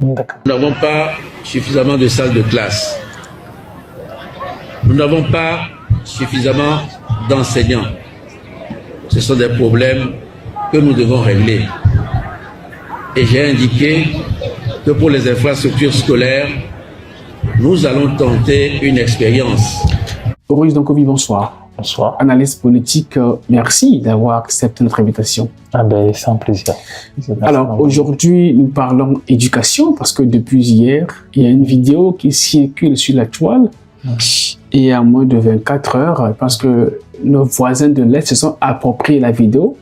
D'accord. Nous n'avons pas suffisamment de salles de classe. Nous n'avons pas suffisamment d'enseignants. Ce sont des problèmes que nous devons régler. Et j'ai indiqué que pour les infrastructures scolaires, nous allons tenter une expérience. Maurice Donkovi, bonsoir. Bonsoir. Analyste politique, merci d'avoir accepté notre invitation. Ah ben, c'est un plaisir. Alors, aujourd'hui, nous parlons éducation parce que depuis hier, il y a une vidéo qui circule sur la toile et à moins de 24 heures, parce que nos voisins de l'Est se sont appropriés la vidéo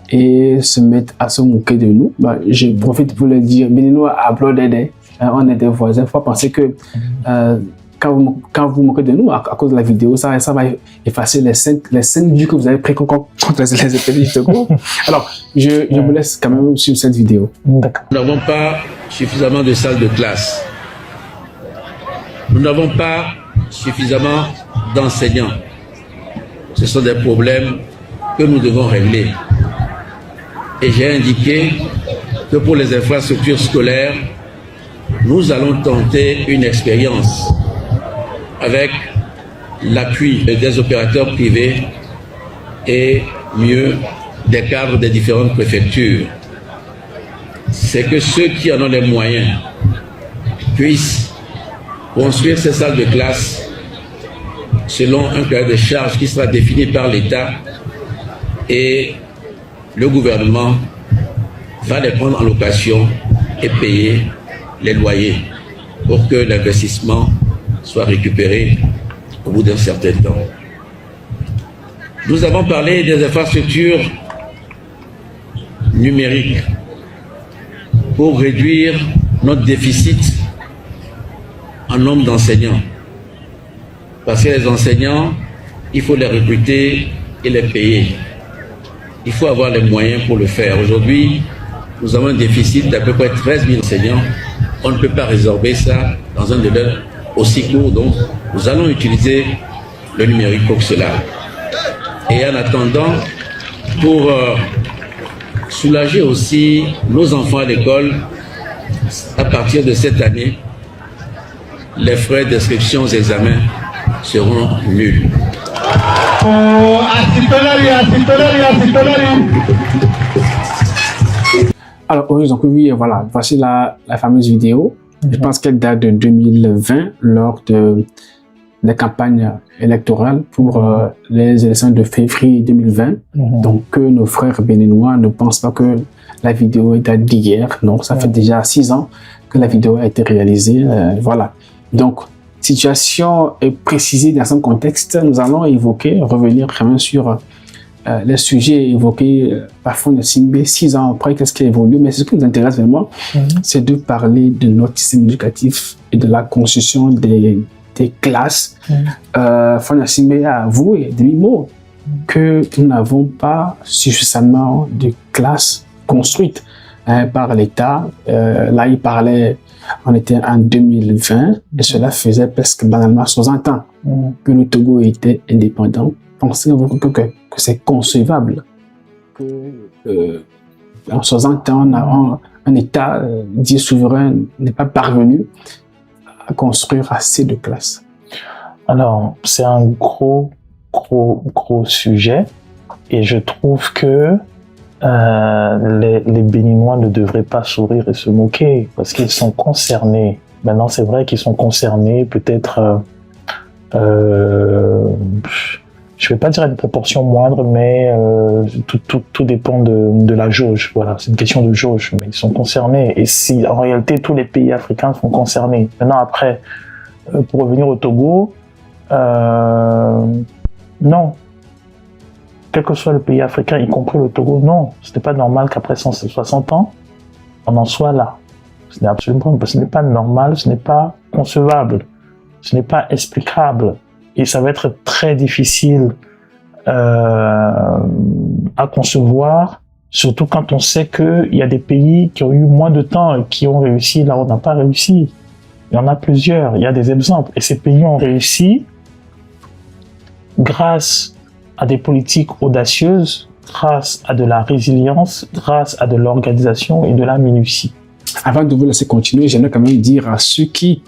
et se mettent à se moquer de nous. Je profite pour le dire, Béninois à Blodede, on est des voisins. Il faut penser que quand vous moquez de nous à cause de la vidéo, ça va effacer les 5 vues que vous avez pris contre les épées de groupe. Alors, je vous laisse quand même sur cette vidéo. D'accord. Nous n'avons pas suffisamment de salles de classe. Nous n'avons pas suffisamment d'enseignants. Ce sont des problèmes que nous devons régler. Et j'ai indiqué que pour les infrastructures scolaires, nous allons tenter une expérience avec l'appui des opérateurs privés et mieux des cadres des différentes préfectures. C'est que ceux qui en ont les moyens puissent construire ces salles de classe selon un cahier de charges qui sera défini par l'État, et le gouvernement va les prendre en location et payer les loyers pour que l'investissement soit récupéré au bout d'un certain temps. Nous avons parlé des infrastructures numériques pour réduire notre déficit en nombre d'enseignants. Parce que les enseignants, il faut les recruter et les payer. Il faut avoir les moyens pour le faire. Aujourd'hui, nous avons un déficit d'à peu près 13 000 enseignants. On ne peut pas résorber ça dans un délai aussi court. Donc, nous allons utiliser le numérique pour cela. Et en attendant, pour soulager aussi nos enfants à l'école, à partir de cette année, les frais d'inscription aux examens seront nuls. Alors, donc oui, voilà, voici la fameuse vidéo. Je pense qu'elle date de 2020, lors de la campagne électorale pour les élections de février 2020. Donc, que nos frères béninois ne pensent pas que la vidéo date d'hier. Non, ça fait déjà 6 ans que la vidéo a été réalisée. Voilà. Donc, situation est précisée dans son contexte. Nous allons revenir vraiment sur les sujets évoqués par Fonia Singbe 6 ans après, qu'est-ce qui a évolué. Mais ce qui nous intéresse vraiment, c'est de parler de notre système éducatif et de la construction des classes. Fonia Singbe a avoué demi-mot que nous n'avons pas suffisamment de classes construites par l'État. Là, il parlait, on était en 2020 et cela faisait presque banalement 60 ans que le Togo était indépendant. Pensez-vous que c'est concevable que en 60 ans, un État dit souverain n'est pas parvenu à construire assez de classes? Alors, c'est un gros sujet, et je trouve que les Béninois ne devraient pas sourire et se moquer, parce qu'ils sont concernés. Maintenant, c'est vrai qu'ils sont concernés, peut-être, je ne vais pas dire à une proportion moindre, mais tout dépend de la jauge. Voilà, c'est une question de jauge, mais ils sont concernés. Et si, en réalité, tous les pays africains sont concernés. Maintenant, après, pour revenir au Togo, non. Quel que soit le pays africain, y compris le Togo, non. Ce n'est pas normal qu'après 160 ans, on en soit là. Ce n'est absolument pas. Ce n'est pas normal, ce n'est pas concevable, ce n'est pas explicable. Et ça va être très difficile à concevoir, surtout quand on sait qu'il y a des pays qui ont eu moins de temps et qui ont réussi là où on n'a pas réussi. Il y en a plusieurs, il y a des exemples. Et ces pays ont réussi grâce à des politiques audacieuses, grâce à de la résilience, grâce à de l'organisation et de la minutie. Avant de vous laisser continuer, j'aimerais quand même dire à ceux qui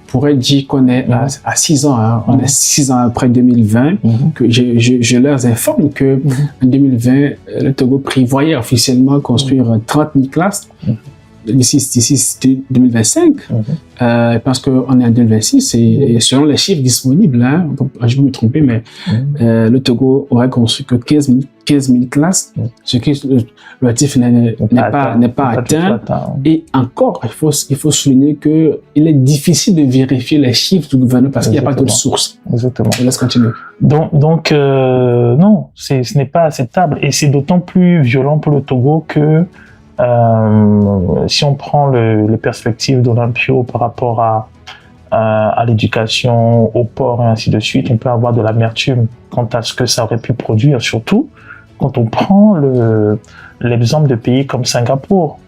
pourraient dire qu'on est à 6 ans, hein, on est 6 ans après 2020, que je leur informe que en 2020, le Togo prévoyait officiellement construire 30 000 classes. D'ici 2025, je pense qu'on est en 2026 et selon les chiffres disponibles, hein, je vais me tromper, mais le Togo aurait construit que 15 000 classes, ce qui le objectif n'est pas atteint. Et encore, il faut souligner qu'il est difficile de vérifier les chiffres du gouvernement parce qu'il n'y a pas d'autres sources. Exactement. Je laisse continuer. Donc non, ce n'est pas acceptable et c'est d'autant plus violent pour le Togo que si on prend les perspectives d'Olympio par rapport à l'éducation, au port et ainsi de suite, on peut avoir de l'amertume quant à ce que ça aurait pu produire, surtout quand on prend l'exemple de pays comme Singapour,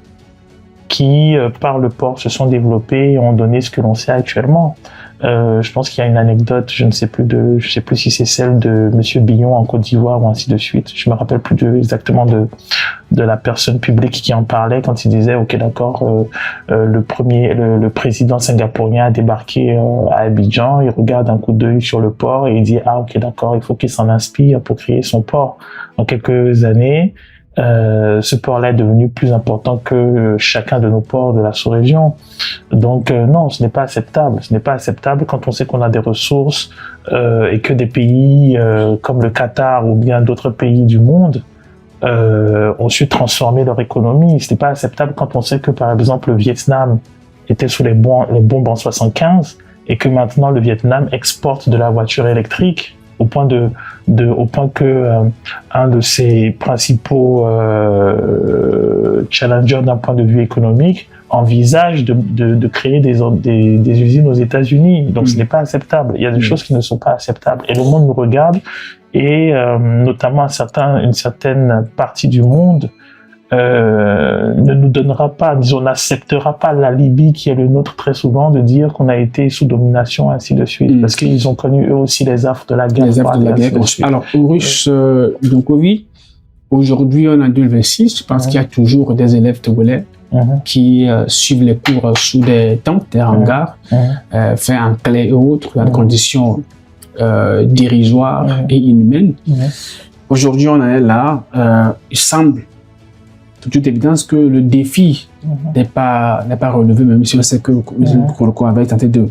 qui, par le port, se sont développés et ont donné ce que l'on sait actuellement. Je pense qu'il y a une anecdote, je sais plus si c'est celle de Monsieur Billon en Côte d'Ivoire ou ainsi de suite. Je me rappelle plus exactement de la personne publique qui en parlait quand il disait, ok, d'accord, le président singapourien a débarqué à Abidjan, il regarde un coup d'œil sur le port et il dit, ah, ok, d'accord, il faut qu'il s'en inspire pour créer son port. En quelques années, ce port-là est devenu plus important que chacun de nos ports de la sous-région. Donc non, ce n'est pas acceptable. Ce n'est pas acceptable quand on sait qu'on a des ressources et que des pays comme le Qatar ou bien d'autres pays du monde ont su transformer leur économie. Ce n'est pas acceptable quand on sait que par exemple le Vietnam était sous les bombes en 75 et que maintenant le Vietnam exporte de la voiture électrique au point que un de ses principaux challengers d'un point de vue économique envisage de créer des usines aux États-Unis. Donc ce n'est pas acceptable. Il y a des choses qui ne sont pas acceptables. Et le monde nous regarde et notamment une certaine partie du monde ne nous donnera pas, disons, n'acceptera pas la Libye qui est le nôtre très souvent de dire qu'on a été sous domination, ainsi de suite, parce qu'ils ont connu eux aussi les affres de la guerre. Les affres de la guerre. Alors, Urus Donkovi, aujourd'hui on est en 2026, je pense qu'il y a toujours des élèves togolais qui suivent les cours sous des tentes, des hangars, faits en clé et autres, dans des conditions dérisoires et inhumaines. Aujourd'hui on est là, il semble de toute évidence que le défi n'est pas relevé, même si on sait que le cours avait tenté de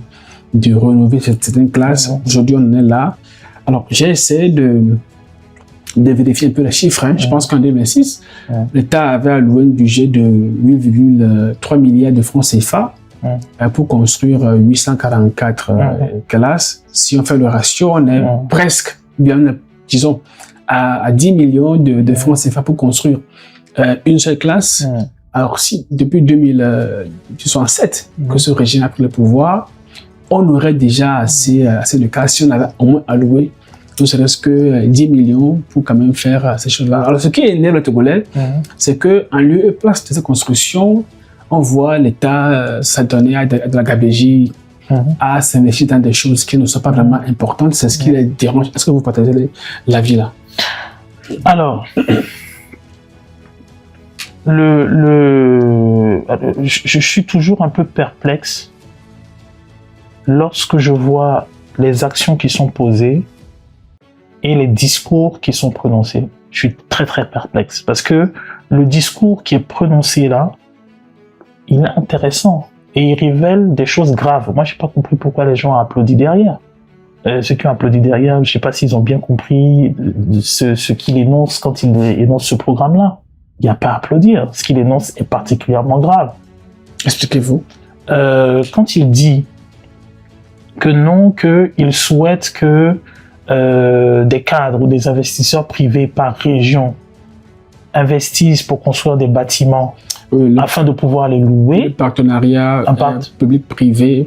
relever certaines classes. Aujourd'hui, on est là. Alors, j'ai essayé de vérifier un peu les chiffres. Je pense qu'en 2026, l'État avait alloué un budget de 8,3 milliards de francs CFA pour construire 844 classes. Si on fait le ratio, on est presque, bien, disons, à 10 millions de francs CFA pour construire une seule classe. Alors si depuis 2007 que ce régime a pris le pouvoir, on aurait déjà assez de classes si on avait au moins alloué ne serait-ce que 10 millions pour quand même faire ces choses-là. Alors ce qui énerve le Togolais, c'est qu'en lieu et place de ces constructions, on voit l'État s'adonner à de la gabégie, à s'investir dans des choses qui ne sont pas vraiment importantes. C'est ce qui les dérange. Est-ce que vous partagez l'avis là? Alors, je suis toujours un peu perplexe lorsque je vois les actions qui sont posées et les discours qui sont prononcés. Je suis très très perplexe parce que le discours qui est prononcé là, il est intéressant et il révèle des choses graves. Moi, j'ai pas compris pourquoi les gens ont applaudi derrière. Ceux qui ont applaudi derrière, je sais pas s'ils ont bien compris ce qu'il énonce quand il énonce ce programme-là. Il n'y a pas à applaudir. Ce qu'il énonce est particulièrement grave. Expliquez-vous. Quand il dit que non, qu'il souhaite que des cadres ou des investisseurs privés par région investissent pour construire des bâtiments afin de pouvoir les louer. Le partenariat public-privé.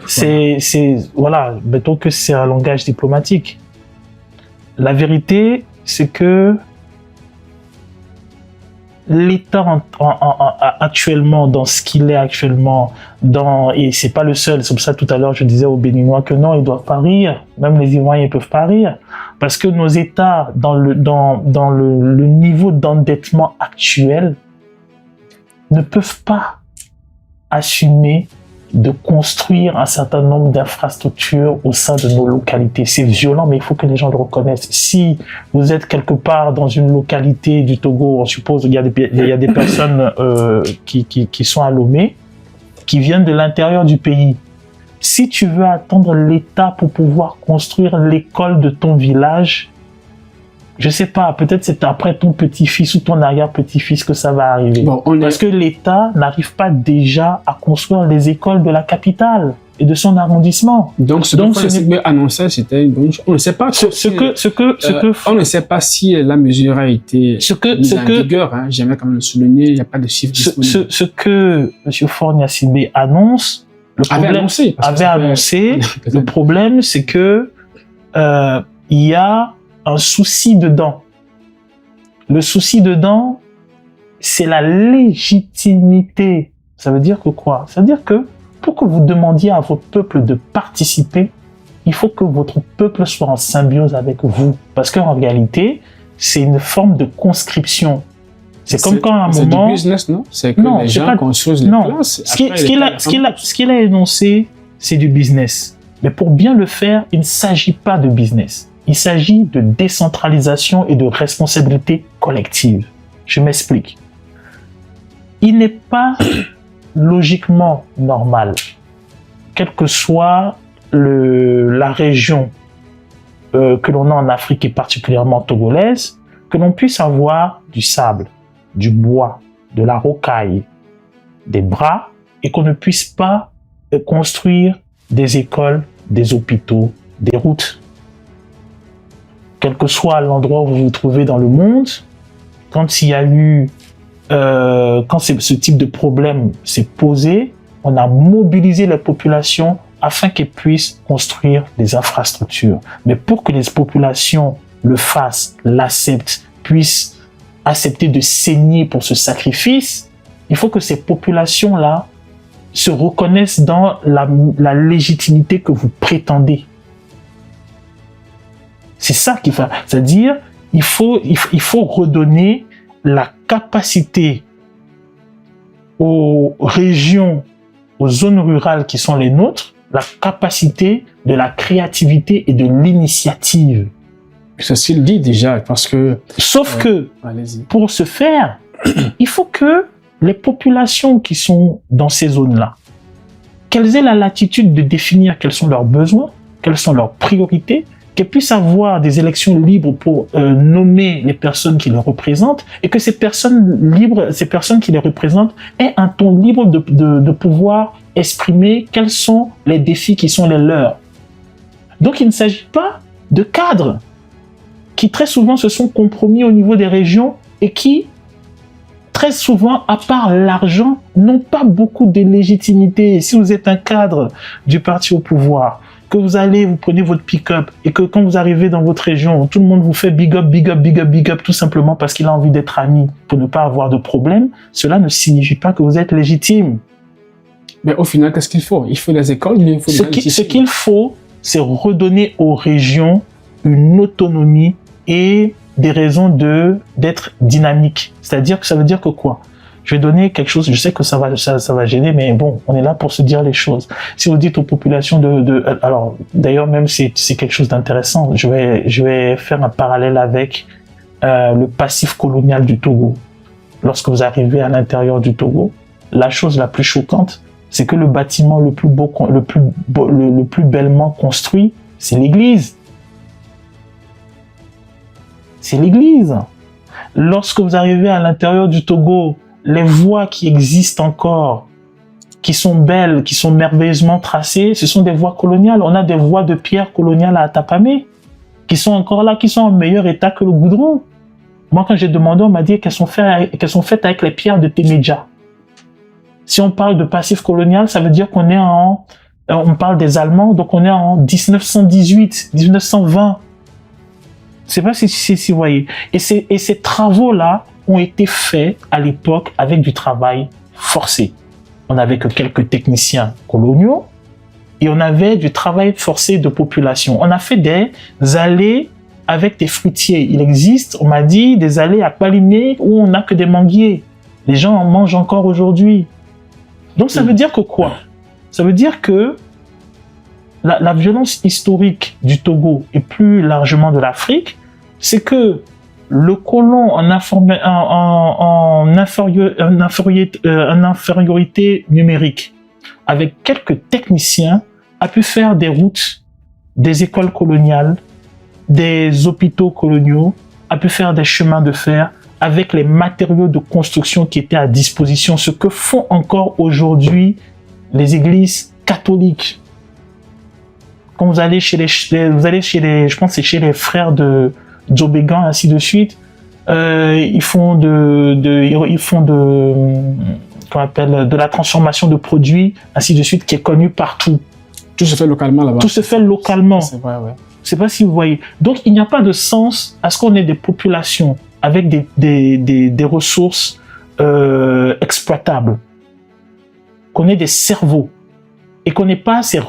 Voilà, mettons que c'est un langage diplomatique. La vérité, c'est que l'État actuellement, dans ce qu'il est actuellement, et c'est pas le seul, c'est pour ça tout à l'heure je disais aux Béninois que non, ils doivent pas rire, même les Ivoiriens peuvent pas rire, parce que nos États, dans le niveau d'endettement actuel, ne peuvent pas assumer de construire un certain nombre d'infrastructures au sein de nos localités. C'est violent, mais il faut que les gens le reconnaissent. Si vous êtes quelque part dans une localité du Togo, on suppose qu'il y a des personnes qui sont à Lomé, qui viennent de l'intérieur du pays. Si tu veux attendre l'État pour pouvoir construire l'école de ton village, je sais pas, peut-être c'est après ton petit-fils ou ton arrière-petit-fils que ça va arriver. Bon, parce que l'État n'arrive pas déjà à construire les écoles de la capitale et de son arrondissement. Donc ce que annonçait, c'était on ne sait pas on ne sait pas si la mesure a été mise en vigueur. Hein. J'aimerais quand même le souligner. Il n'y a pas de chiffre disponible. Ce que M. Faure-Gnassingbé annonce, avait annoncé. Le problème, c'est que il y a un souci dedans. Le souci dedans, c'est la légitimité. Ça veut dire que quoi? Ça veut dire que pour que vous demandiez à votre peuple de participer, il faut que votre peuple soit en symbiose avec vous. Parce qu'en réalité, c'est une forme de conscription. C'est comme quand à un moment... C'est du business, non? C'est que les gens construisent les classes. Ce qu'il a énoncé, c'est du business. Mais pour bien le faire, il ne s'agit pas de business. Il s'agit de décentralisation et de responsabilité collective. Je m'explique. Il n'est pas logiquement normal, quelle que soit la région que l'on a en Afrique et particulièrement togolaise, que l'on puisse avoir du sable, du bois, de la rocaille, des bras, et qu'on ne puisse pas construire des écoles, des hôpitaux, des routes. Quel que soit l'endroit où vous vous trouvez dans le monde, quand il y a eu, quand ce type de problème s'est posé, on a mobilisé la population afin qu'elles puissent construire des infrastructures. Mais pour que les populations le fassent, l'acceptent, puissent accepter de saigner pour ce sacrifice, il faut que ces populations-là se reconnaissent dans la légitimité que vous prétendez. C'est ça qu'il faut. C'est-à-dire, il faut redonner la capacité aux régions, aux zones rurales qui sont les nôtres, la capacité de la créativité et de l'initiative. C'est ce qu'il dit déjà, parce que... Sauf que, pour ce faire, il faut que les populations qui sont dans ces zones-là, qu'elles aient la latitude de définir quels sont leurs besoins, quelles sont leurs priorités, qu'elles puissent avoir des élections libres pour nommer les personnes qui les représentent, et que ces personnes libres, ces personnes qui les représentent, aient un ton libre de pouvoir exprimer quels sont les défis qui sont les leurs. Donc il ne s'agit pas de cadres qui très souvent se sont compromis au niveau des régions et qui, très souvent, à part l'argent, n'ont pas beaucoup de légitimité. Si vous êtes un cadre du parti au pouvoir, que vous prenez votre pick-up et que quand vous arrivez dans votre région, tout le monde vous fait big up, big up, big up, big up, tout simplement parce qu'il a envie d'être ami pour ne pas avoir de problème, cela ne signifie pas que vous êtes légitime. Mais au final, qu'est-ce qu'il faut? Il faut des écoles, il faut ce qu'il faut, c'est redonner aux régions une autonomie et des raisons d'être dynamiques. C'est-à-dire que ça veut dire que quoi? Je vais donner quelque chose, je sais que ça va gêner, mais bon, on est là pour se dire les choses. Si vous dites aux populations alors, d'ailleurs, même c'est quelque chose d'intéressant, je vais faire un parallèle avec le passif colonial du Togo. Lorsque vous arrivez à l'intérieur du Togo, la chose la plus choquante, c'est que le bâtiment le plus bellement construit, c'est l'église. C'est l'église. Lorsque vous arrivez à l'intérieur du Togo, les voies qui existent encore, qui sont belles, qui sont merveilleusement tracées, ce sont des voies coloniales. On a des voies de pierre coloniales à Atapamé, qui sont encore là, qui sont en meilleur état que le goudron. Moi, quand j'ai demandé, on m'a dit qu'elles sont faites avec les pierres de Témédja. Si on parle de passif colonial, ça veut dire qu'on est on parle des Allemands, donc on est en 1918, 1920. Je sais pas si vous voyez. Et ces travaux-là ont été faits à l'époque avec du travail forcé. On n'avait que quelques techniciens coloniaux et on avait du travail forcé de population. On a fait des allées avec des fruitiers. Il existe, on m'a dit, des allées à Palimé où on n'a que des manguiers. Les gens en mangent encore aujourd'hui. Donc ça veut dire que quoi? Ça veut dire que la violence historique du Togo et plus largement de l'Afrique, c'est que le colon en infériorité numérique, avec quelques techniciens, a pu faire des routes, des écoles coloniales, des hôpitaux coloniaux, a pu faire des chemins de fer avec les matériaux de construction qui étaient à disposition, ce que font encore aujourd'hui les églises catholiques. Quand vous allez chez les, je pense que c'est chez les frères de Djobégan, ainsi de suite, ils font qu'on appelle de la transformation de produits, ainsi de suite, qui est connue partout. Tout se fait localement là-bas. Tout se fait localement. C'est vrai, ouais. Je sais pas si vous voyez. Donc, il n'y a pas de sens à ce qu'on ait des populations avec des ressources exploitables, qu'on ait des cerveaux et qu'on n'ait pas ces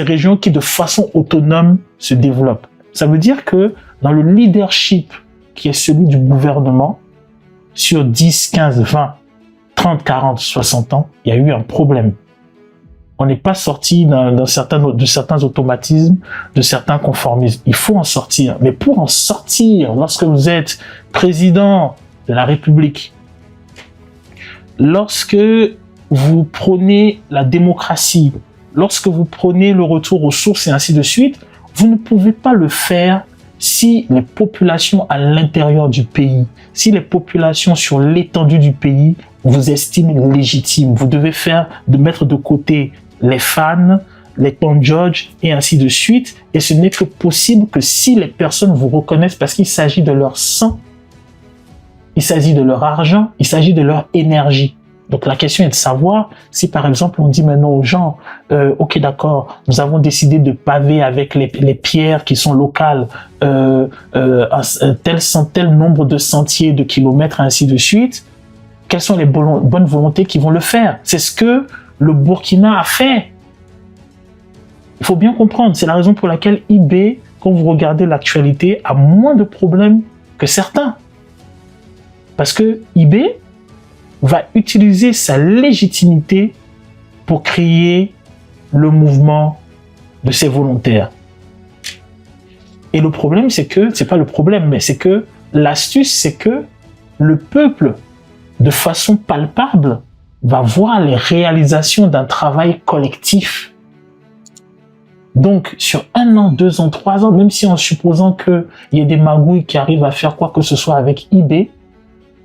régions qui, de façon autonome, se développent. Ça veut dire que dans le leadership qui est celui du gouvernement, sur 10, 15, 20, 30, 40, 60 ans, il y a eu un problème. On n'est pas sorti de certains automatismes, de certains conformismes. Il faut en sortir. Mais pour en sortir, lorsque vous êtes président de la République, lorsque vous prônez la démocratie, lorsque vous prônez le retour aux sources et ainsi de suite, vous ne pouvez pas le faire si les populations à l'intérieur du pays, si les populations sur l'étendue du pays vous estiment légitimes. Vous devez mettre de côté les fans, les Pandjodj et ainsi de suite. Et ce n'est que possible que si les personnes vous reconnaissent, parce qu'il s'agit de leur sang, il s'agit de leur argent, il s'agit de leur énergie. Donc la question est de savoir si par exemple on dit maintenant aux gens ok d'accord, nous avons décidé de paver avec les pierres qui sont locales tel nombre de sentiers, de kilomètres et ainsi de suite, quelles sont les bonnes volontés qui vont le faire? C'est ce que le Burkina a fait. Il faut bien comprendre, c'est la raison pour laquelle IB, quand vous regardez l'actualité, a moins de problèmes que certains. Parce que IB va utiliser sa légitimité pour créer le mouvement de ses volontaires. Et le problème, c'est que, c'est pas le problème, mais c'est que l'astuce, c'est que le peuple, de façon palpable, va voir les réalisations d'un travail collectif. Donc, sur 1 an, 2 ans, 3 ans, même si en supposant qu'il y ait des magouilles qui arrivent à faire quoi que ce soit avec IB,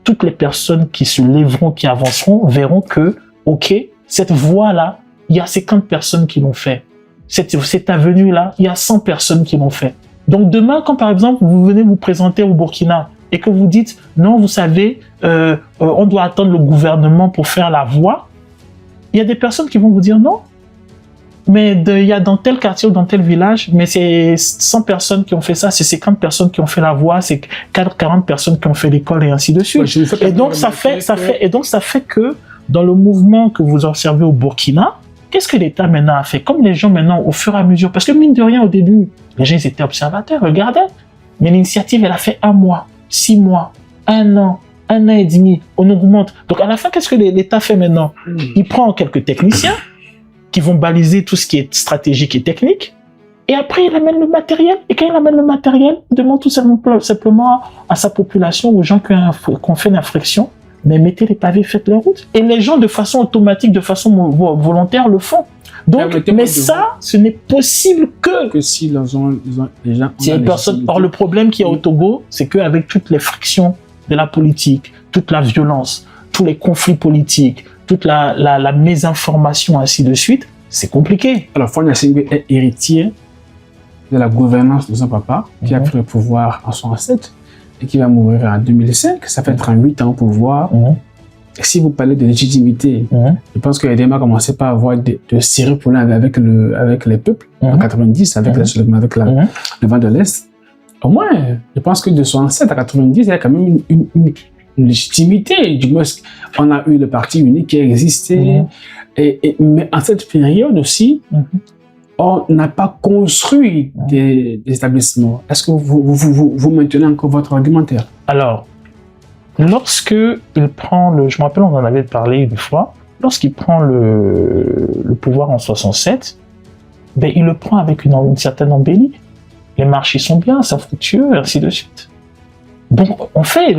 toutes les personnes qui se lèveront, qui avanceront, verront que, ok, cette voie-là, il y a 50 personnes qui l'ont fait. Cette avenue-là, il y a 100 personnes qui l'ont fait. Donc demain, quand par exemple, vous venez vous présenter au Burkina et que vous dites, non, vous savez, on doit attendre le gouvernement pour faire la voie, il y a des personnes qui vont vous dire non. Mais il y a dans tel quartier ou dans tel village, mais c'est 100 personnes qui ont fait ça, c'est 50 personnes qui ont fait la voie, c'est 40 personnes qui ont fait l'école et ainsi de suite. Ouais, et donc ça fait que dans le mouvement que vous observez au Burkina, qu'est-ce que l'État maintenant a fait? Comme les gens maintenant, au fur et à mesure, parce que mine de rien au début, les gens ils étaient observateurs, regardaient, mais l'initiative elle a fait 1 mois, 6 mois, 1 an, 1 an et demi, on augmente. Donc à la fin, qu'est-ce que l'État fait maintenant? Il prend quelques techniciens qui vont baliser tout ce qui est stratégique et technique, et après il amène le matériel, et quand il amène le matériel, il demande tout simplement à sa population, aux gens qui ont fait une infraction, mais mettez les pavés, faites les routes. Et les gens de façon automatique, de façon volontaire le font. Donc, mais ça, ce n'est possible que si les gens si les personnes. Or, le problème qu'il y a au Togo, c'est qu'avec toutes les frictions de la politique, toute la violence, tous les conflits politiques, toute la mésinformation, ainsi de suite, c'est compliqué. Alors, Fagne Assingbe est héritier de la gouvernance de son papa, qui a pris le pouvoir en 1967 et qui va mourir en 2005. Ça fait 38 ans au pouvoir. Et si vous parlez de légitimité, je pense que Edema a commencé par avoir de sérieux problèmes avec les peuples en 90, avec le vent de l'Est. Au moins, je pense que de 67 à 90, il y a quand même une légitimité. Du moins, on a eu le parti unique qui a existé. Mais en cette période aussi, on n'a pas construit des établissements. Est-ce que vous maintenez encore votre argumentaire? Alors, lorsque il prend je me rappelle, on en avait parlé une fois, lorsqu'il prend le pouvoir en 67, ben, il le prend avec une certaine embellie. Les marchés sont bien, c'est fructueux, et ainsi de suite. Donc, on fait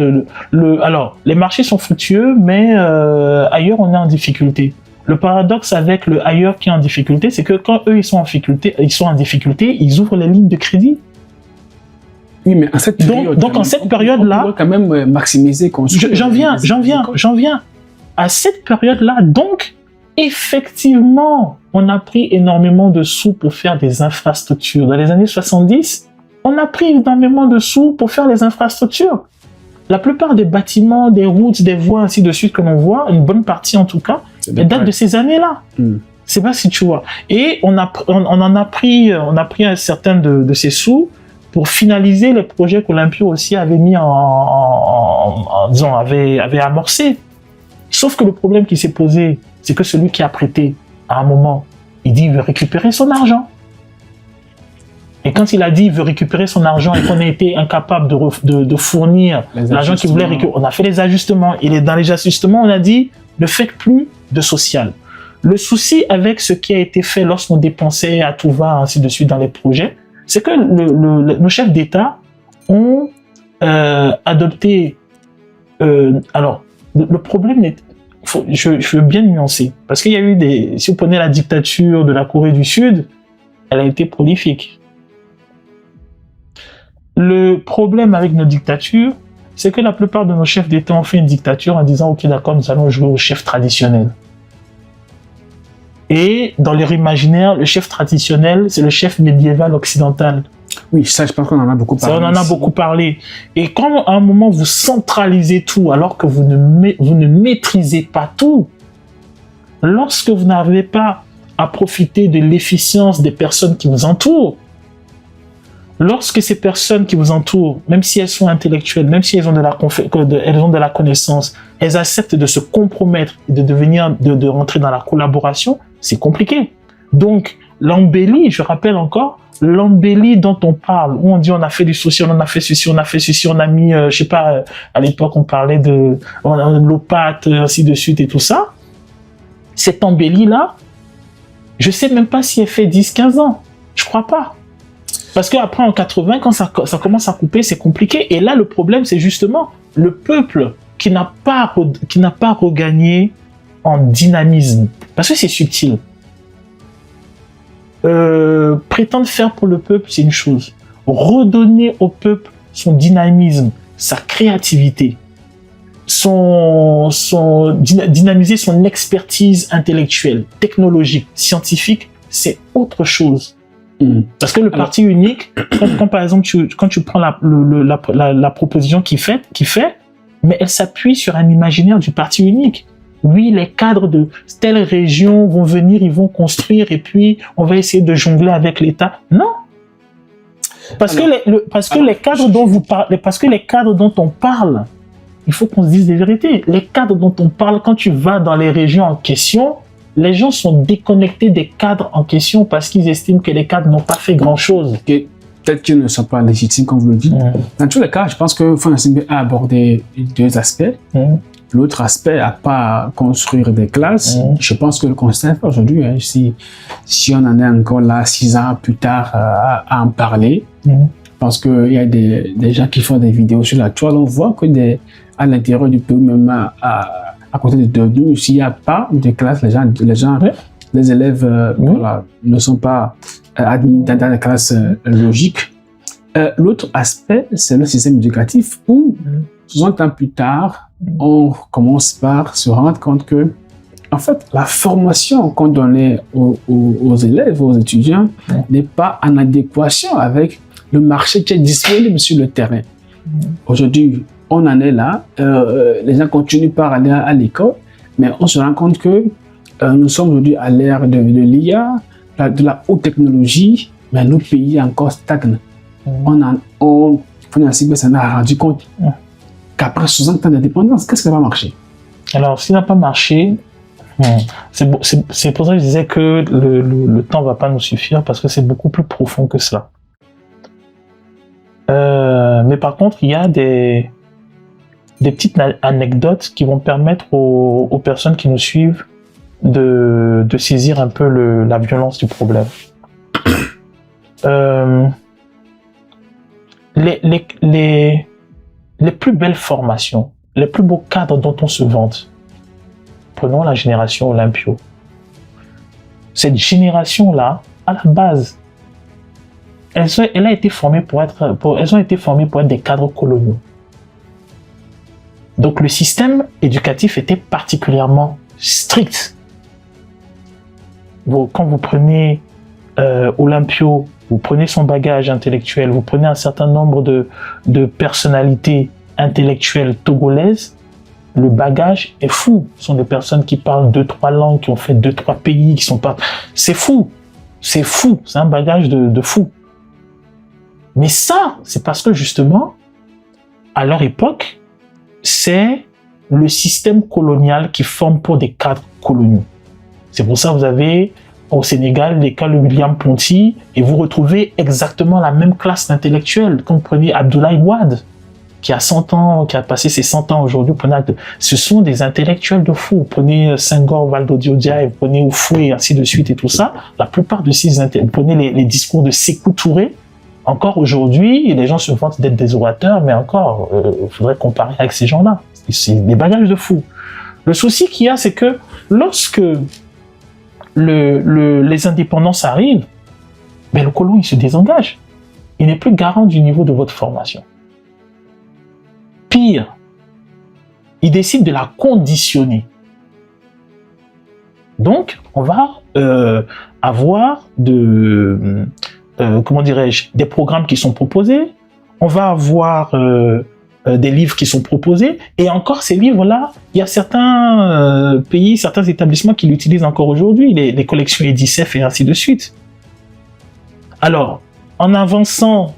alors, les marchés sont fructueux, mais ailleurs, on est en difficulté. Le paradoxe avec le ailleurs qui est en difficulté, c'est que quand eux, ils sont en difficulté, ils ouvrent les lignes de crédit. Oui, mais en cette période, donc en cette période-là, on doit quand même maximiser. J'en viens. À cette période-là, donc, effectivement, on a pris énormément de sous pour faire des infrastructures. Dans les années 70, on a pris énormément de sous pour faire les infrastructures. La plupart des bâtiments, des routes, des voies, ainsi de suite que l'on voit, une bonne partie en tout cas, date de ces années-là. C'est pas si tu vois. Et on a pris un certain de ces sous pour finaliser les projets qu'Olympio aussi avait mis avait amorcé. Sauf que le problème qui s'est posé, c'est que celui qui a prêté, à un moment, il dit qu'il veut récupérer son argent. Et quand il a dit qu'il veut récupérer son argent et qu'on a été incapable de fournir l'argent qu'il voulait récupérer, on a fait les ajustements. Et dans les ajustements, on a dit ne faites plus de social. Le souci avec ce qui a été fait lorsqu'on dépensait à tout va, ainsi de suite, dans les projets, c'est que nos chefs d'État ont adopté... alors, le problème est... Je veux bien nuancer. Parce qu'il y a eu si vous prenez la dictature de la Corée du Sud, elle a été prolifique. Le problème avec nos dictatures, c'est que la plupart de nos chefs d'État ont fait une dictature en disant « Ok, d'accord, nous allons jouer au chef traditionnel ». Et dans leur imaginaire, le chef traditionnel, c'est le chef médiéval occidental. Oui, ça, je pense qu'on en a beaucoup parlé. Ça, on en a beaucoup parlé. Et quand à un moment vous centralisez tout, alors que vous ne maîtrisez pas tout, lorsque vous n'arrivez pas à profiter de l'efficience des personnes qui vous entourent, lorsque ces personnes qui vous entourent, même si elles sont intellectuelles, même si elles ont de la connaissance, elles acceptent de se compromettre et de rentrer dans la collaboration, c'est compliqué. Donc, l'embellie, je rappelle encore, l'embellie dont on parle, où on dit on a fait du social, on a fait ceci, on a mis, je sais pas, à l'époque on parlait de l'opate, ainsi de suite et tout ça, cette embellie-là, je sais même pas si elle fait 10-15 ans. Je crois pas. Parce qu'après, en 80, quand ça commence à couper, c'est compliqué. Et là, le problème, c'est justement le peuple qui n'a pas regagné en dynamisme. Parce que c'est subtil. Prétendre faire pour le peuple, c'est une chose. Redonner au peuple son dynamisme, sa créativité, dynamiser son expertise intellectuelle, technologique, scientifique, c'est autre chose. Parce que le parti unique, quand par exemple quand tu prends la proposition qu'il fait, mais elle s'appuie sur un imaginaire du parti unique. Oui, les cadres de telle région vont venir, ils vont construire et puis on va essayer de jongler avec l'État. Non. Parce que les cadres dont on parle, il faut qu'on se dise des vérités. Les cadres dont on parle, quand tu vas dans les régions en question, les gens sont déconnectés des cadres en question parce qu'ils estiment que les cadres n'ont pas fait grand-chose. Peut-être qu'ils ne sont pas légitimes, comme vous le dites. Dans tous les cas, je pense que Fonassimbe a abordé deux aspects. L'autre aspect, à pas construire des classes, je pense que le constat aujourd'hui, hein, si on en est encore là 6 ans plus tard à en parler, parce qu'il y a des gens qui font des vidéos sur la toile, on voit que à l'intérieur du pays, même à côté de nous, s'il n'y a pas de classe, les élèves voilà, ne sont pas admis dans la classe logique. L'autre aspect, c'est le système éducatif où 60 ans plus tard, on commence par se rendre compte que, en fait, la formation qu'on donnait aux élèves, aux étudiants, n'est pas en adéquation avec le marché qui est disponible sur le terrain. Aujourd'hui, on en est là, les gens continuent par aller à l'école, mais on se rend compte que nous sommes aujourd'hui à l'ère de l'IA, de la haute technologie, mais nos pays encore stagnent. On s'en a rendu compte qu'après 60 ans d'indépendance, qu'est-ce qui va marcher? Alors, ce qui n'a pas marché, c'est pour ça que je disais que le temps ne va pas nous suffire, parce que c'est beaucoup plus profond que cela. Mais par contre, il y a des petites anecdotes qui vont permettre aux personnes qui nous suivent de saisir un peu la violence du problème. Les plus belles formations, les plus beaux cadres dont on se vante, prenons la génération Olympio. Cette génération-là, à la base, elles ont été formées pour être des cadres coloniaux. Donc le système éducatif était particulièrement strict. Quand vous prenez Olympio, vous prenez son bagage intellectuel, vous prenez un certain nombre de personnalités intellectuelles togolaises, le bagage est fou. Ce sont des personnes qui parlent 2-3 langues, qui ont fait 2-3 pays, qui sont pas... C'est fou. C'est fou. C'est un bagage de fou. Mais ça, c'est parce que justement, à leur époque, c'est le système colonial qui forme pour des cadres coloniaux. C'est pour ça que vous avez au Sénégal l'école William-Ponty et vous retrouvez exactement la même classe d'intellectuels. Quand vous prenez Abdoulaye Wade, qui a 100 ans, qui a passé ses 100 ans aujourd'hui, ce sont des intellectuels de fou. Vous prenez Senghor, Valdiodio Dia, vous prenez Oufoué, et ainsi de suite et tout ça. La plupart de ces intellectuels, vous prenez les discours de Sékou Touré. Encore aujourd'hui, les gens se vantent d'être des orateurs, mais encore, il faudrait comparer avec ces gens-là. C'est des bagages de fou. Le souci qu'il y a, c'est que lorsque les indépendances arrivent, ben le colon, il se désengage. Il n'est plus garant du niveau de votre formation. Pire, il décide de la conditionner. Donc, on va avoir des programmes qui sont proposés, on va avoir des livres qui sont proposés, et encore ces livres-là, il y a certains pays, certains établissements qui l'utilisent encore aujourd'hui, les collections Edicef et ainsi de suite. Alors, en avançant,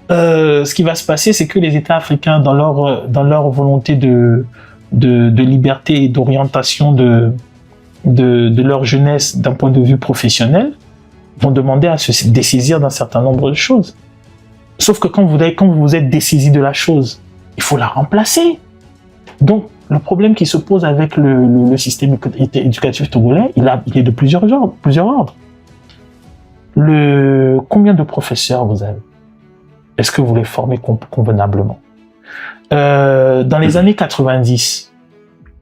ce qui va se passer, c'est que les États africains, dans leur volonté de liberté et d'orientation de leur jeunesse d'un point de vue professionnel, vont demander à se dessaisir d'un certain nombre de choses. Sauf que quand vous êtes dessaisi de la chose, il faut la remplacer. Donc, le problème qui se pose avec le système éducatif togolais, il est de plusieurs ordres. Combien de professeurs vous avez? Est-ce que vous les formez convenablement? Dans les années 90,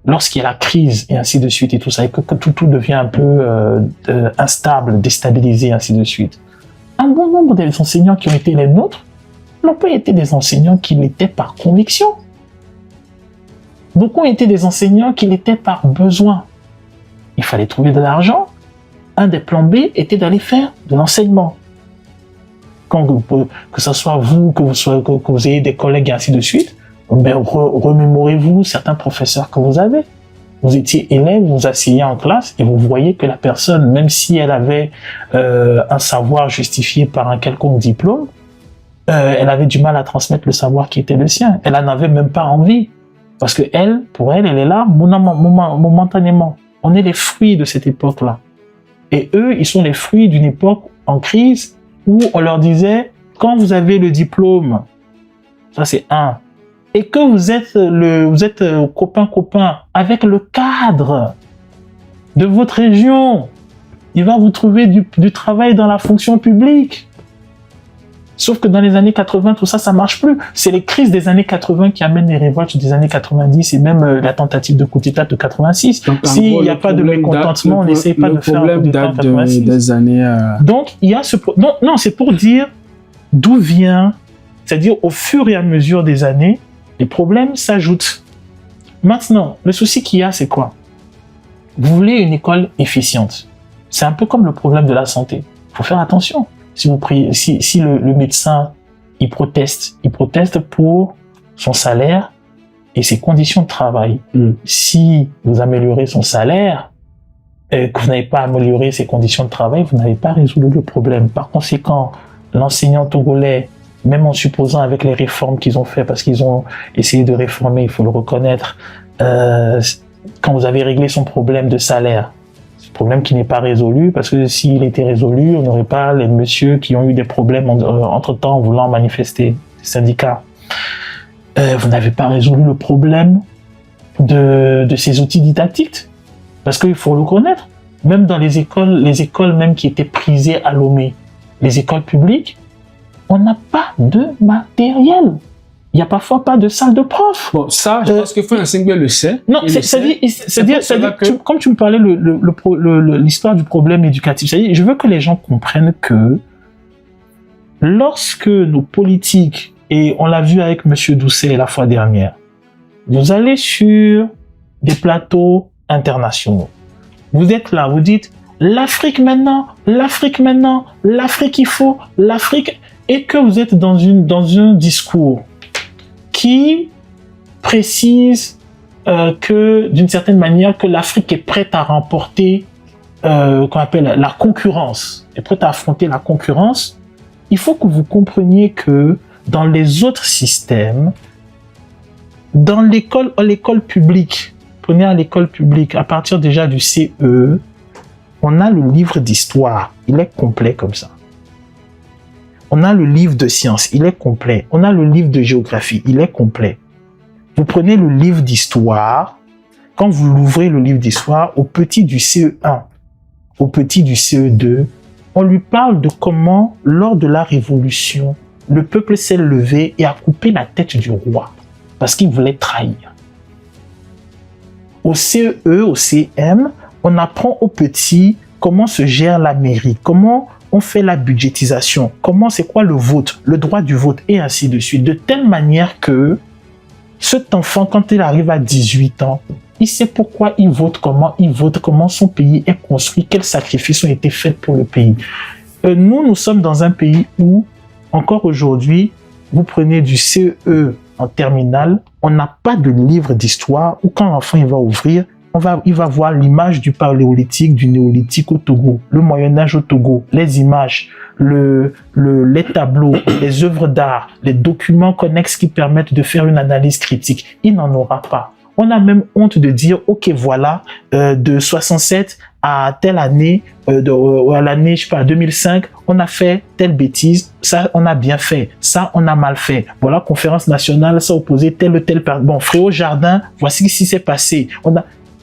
lorsqu'il y a la crise et ainsi de suite et tout ça, et que tout devient un peu instable, déstabilisé et ainsi de suite, un bon nombre des enseignants qui ont été les nôtres n'ont pas été des enseignants qui l'étaient par conviction. Beaucoup ont été des enseignants qui l'étaient par besoin. Il fallait trouver de l'argent. Un des plans B était d'aller faire de l'enseignement. Que ce soit vous, que vous ayez des collègues et ainsi de suite, ben, remémorez-vous certains professeurs que vous avez. Vous étiez élève, vous asseyez en classe et vous voyez que la personne, même si elle avait un savoir justifié par un quelconque diplôme, elle avait du mal à transmettre le savoir qui était le sien. Elle n'en avait même pas envie. Parce que pour elle est là momentanément. On est les fruits de cette époque-là. Et eux, ils sont les fruits d'une époque en crise où on leur disait, quand vous avez le diplôme, ça c'est un, et que vous êtes copain avec le cadre de votre région, il va vous trouver du travail dans la fonction publique. Sauf que dans les années 80, tout ça, ça marche plus. C'est les crises des années 80 qui amènent les révoltes des années 90 et même la tentative de coup d'État de 86. S'il n'y a pas de mécontentement, on n'essaye pas de faire un coup d'État en 86. Des années, Donc, il y a non, c'est pour dire d'où vient, c'est-à-dire au fur et à mesure des années, les problèmes s'ajoutent. Maintenant, le souci qu'il y a, c'est quoi? Vous voulez une école efficiente. C'est un peu comme le problème de la santé. Il faut faire attention. Si le médecin, il proteste pour son salaire et ses conditions de travail. Si vous améliorez son salaire et que vous n'avez pas amélioré ses conditions de travail, vous n'avez pas résolu le problème. Par conséquent, l'enseignant togolais, même en supposant avec les réformes qu'ils ont fait, parce qu'ils ont essayé de réformer, il faut le reconnaître, quand vous avez réglé son problème de salaire, problème qui n'est pas résolu, parce que s'il était résolu, on n'aurait pas les messieurs qui ont eu des problèmes entre-temps en voulant manifester, les syndicats. Vous n'avez pas résolu le problème de ces outils didactiques. Parce qu'il faut le reconnaître, même dans les écoles même qui étaient prisées à Lomé, les écoles publiques, on n'a pas de matériel. Il n'y a parfois pas de salle de prof. Bon, ça, je pense que Feu Nsingbe le sait. Non, comme tu me parlais l'histoire du problème éducatif, c'est-à-dire, je veux que les gens comprennent que lorsque nos politiques, et on l'a vu avec M. Doucet la fois dernière, vous allez sur des plateaux internationaux. Vous êtes là, vous dites l'Afrique maintenant, l'Afrique il faut, l'Afrique, et que vous êtes dans un discours qui précise que, d'une certaine manière, que l'Afrique est prête à remporter qu'on appelle la concurrence, est prête à affronter la concurrence. Il faut que vous compreniez que dans les autres systèmes, dans l'école publique, prenez à l'école publique, à partir déjà du CE, on a le livre d'histoire, il est complet comme ça. On a le livre de sciences, il est complet. On a le livre de géographie, il est complet. Vous prenez le livre d'histoire, quand vous l'ouvrez le livre d'histoire, au petit du CE1, au petit du CE2, on lui parle de comment, lors de la Révolution, le peuple s'est levé et a coupé la tête du roi, parce qu'il voulait trahir. Au CE, au CM, on apprend aux petits comment se gère la mairie, comment on fait la budgétisation, comment c'est quoi le vote, le droit du vote, et ainsi de suite, de telle manière que cet enfant, quand il arrive à 18 ans, il sait pourquoi il vote, comment son pays est construit, quels sacrifices ont été faits pour le pays. Nous sommes dans un pays où, encore aujourd'hui, vous prenez du CE en terminale, on n'a pas de livre d'histoire où quand l'enfant il va ouvrir, il va voir l'image du paléolithique, du néolithique au Togo, le Moyen-Âge au Togo, les images, les tableaux, les œuvres d'art, les documents connexes qui permettent de faire une analyse critique. Il n'en aura pas. On a même honte de dire, ok, voilà, de 67 à telle année, à l'année, je sais pas, 2005, on a fait telle bêtise, ça, on a bien fait, ça, on a mal fait. Voilà, conférence nationale, ça opposait tel ou tel, bon, Fréau Jardin, voici ce qui s'est passé.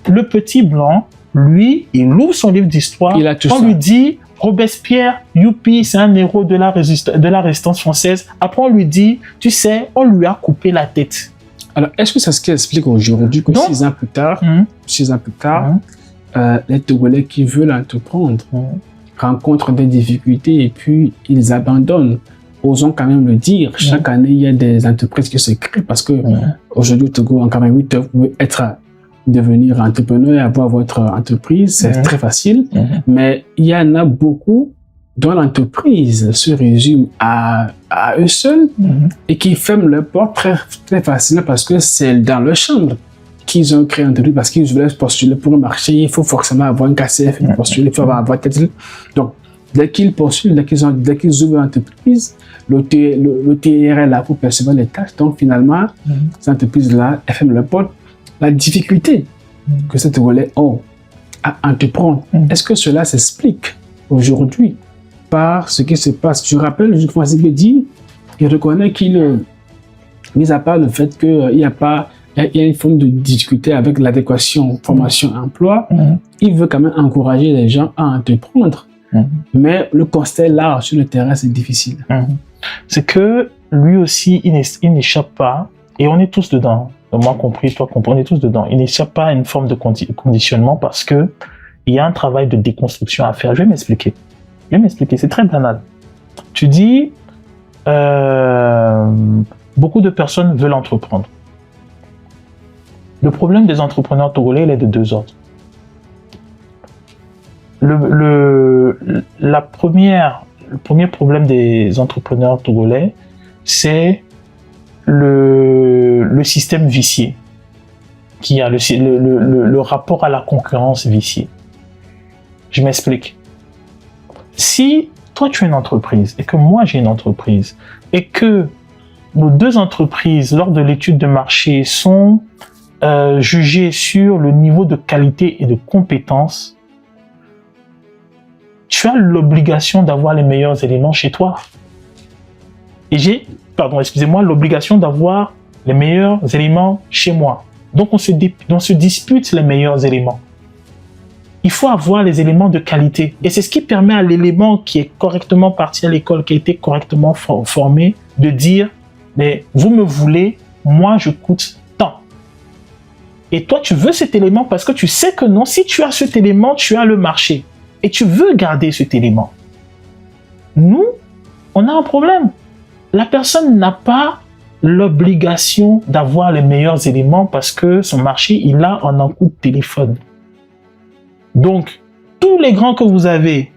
Le petit blanc, lui, il ouvre son livre d'histoire, on lui dit, Robespierre, youpi, c'est un héros de la résistance française. Après, on lui dit, tu sais, on lui a coupé la tête. Alors, est-ce que c'est ce qui explique aujourd'hui que 6 ans plus tard, les Togolais qui veulent entreprendre rencontrent des difficultés et puis ils abandonnent? Osons quand même le dire, chaque année, il y a des entreprises qui se créent parce que aujourd'hui, au Togo, en 88, vous pouvez devenir entrepreneur et avoir votre entreprise, c'est très facile, mais il y en a beaucoup dont l'entreprise se résume à eux seuls et qui ferment leurs portes très, très facilement parce que c'est dans leur chambre qu'ils ont créé l'entreprise, parce qu'ils voulaient postuler pour un marché, il faut forcément avoir un KCF, il faut avoir tel. Donc, dès qu'ils postulent, dès qu'ils ouvrent l'entreprise, le TRL est là pour percevoir les tâches. Donc, finalement, ces entreprises-là, elles ferment leurs portes. La difficulté que ces Togolais ont à entreprendre, est-ce que cela s'explique aujourd'hui par ce qui se passe? Je rappelle, Jules Francis dit, il reconnaît qu'il, mis à part le fait qu'il y a une forme de difficulté avec l'adéquation formation-emploi, il veut quand même encourager les gens à entreprendre. Mais le constat là, sur le terrain, c'est difficile. C'est que lui aussi, il n'échappe pas, et on est tous dedans. Moi compris, toi compris, on est tous dedans. Il n'échappe pas à une forme de conditionnement parce que il y a un travail de déconstruction à faire. Je vais m'expliquer, c'est très banal. Tu dis, beaucoup de personnes veulent entreprendre. Le problème des entrepreneurs togolais, il est de deux ordres. Le premier problème des entrepreneurs togolais, c'est le système vicié, qui a le rapport à la concurrence vicié. Je m'explique. Si toi tu as une entreprise et que moi j'ai une entreprise et que nos deux entreprises lors de l'étude de marché sont jugées sur le niveau de qualité et de compétence, tu as l'obligation d'avoir les meilleurs éléments chez toi. Et l'obligation d'avoir les meilleurs éléments chez moi. Donc on se dispute les meilleurs éléments. il faut avoir les éléments de qualité. Et c'est ce qui permet à l'élément qui est correctement parti à l'école, qui a été correctement formé, de dire, mais vous me voulez, moi je coûte tant. Et toi, tu veux cet élément parce que tu sais que non, si tu as cet élément, tu as le marché. Et tu veux garder cet élément. Nous, on a un problème. La personne n'a pas l'obligation d'avoir les meilleurs éléments parce que son marché, il a en un coup de téléphone. Donc, tous les grands que vous avez,